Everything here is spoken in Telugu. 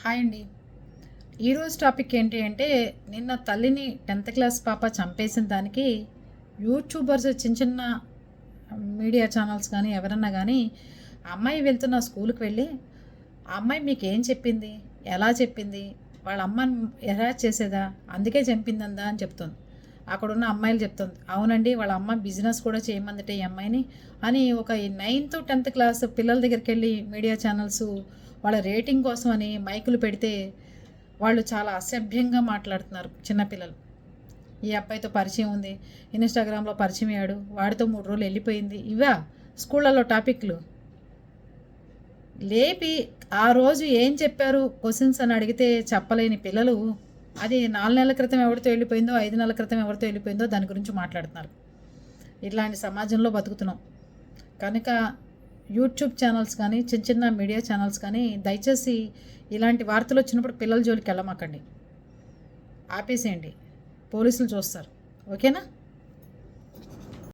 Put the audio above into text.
హాయ్ అండి. ఈరోజు టాపిక్ ఏంటి అంటే, నిన్న తల్లిని 10th క్లాస్ పాప చంపేసిన దానికి యూట్యూబర్స్ చిన్న చిన్న మీడియా ఛానల్స్ కానీ ఎవరన్నా కానీ ఆ అమ్మాయి వెళ్తున్న స్కూల్కి వెళ్ళి ఆ అమ్మాయి మీకు ఏం చెప్పింది, ఎలా చెప్పింది, వాళ్ళ అమ్మని ఎలా చేసేదా, అందుకే చంపిందందా అని చెప్తుంది. అక్కడున్న అమ్మాయిలు చెప్తుంది, అవునండి వాళ్ళ అమ్మ బిజినెస్ కూడా చేయమందట ఈ అమ్మాయిని అని. ఒక 9th 10th క్లాస్ పిల్లల దగ్గరికి వెళ్ళి మీడియా ఛానల్స్ వాళ్ళ రేటింగ్ కోసం అని మైకులు పెడితే వాళ్ళు చాలా అసభ్యంగా మాట్లాడుతున్నారు చిన్నపిల్లలు. ఈ అబ్బాయితో పరిచయం ఉంది, ఇన్స్టాగ్రామ్లో పరిచయం అయ్యాడు, వాడితో 3 రోజులు వెళ్ళిపోయింది. ఇవా స్కూళ్ళలో టాపిక్లు లేపి ఆ రోజు ఏం చెప్పారు క్వశ్చన్స్ అని అడిగితే చెప్పలేని పిల్లలు అది 4 నెలల క్రితం ఎవరితో వెళ్ళిపోయిందో 5 నెలల క్రితం ఎవరితో వెళ్ళిపోయిందో దాని గురించి మాట్లాడుతున్నారు. ఇట్లాంటి సమాజంలో బతుకుతున్నాం కనుక యూట్యూబ్ ఛానల్స్ కానీ చిన్న చిన్న మీడియా ఛానల్స్ కానీ దయచేసి ఇలాంటి వార్తలు వచ్చినప్పుడు పిల్లల జోలికి వెళ్ళమాకండి, ఆపేసేయండి, పోలీసులు చూస్తారు. ఓకేనా?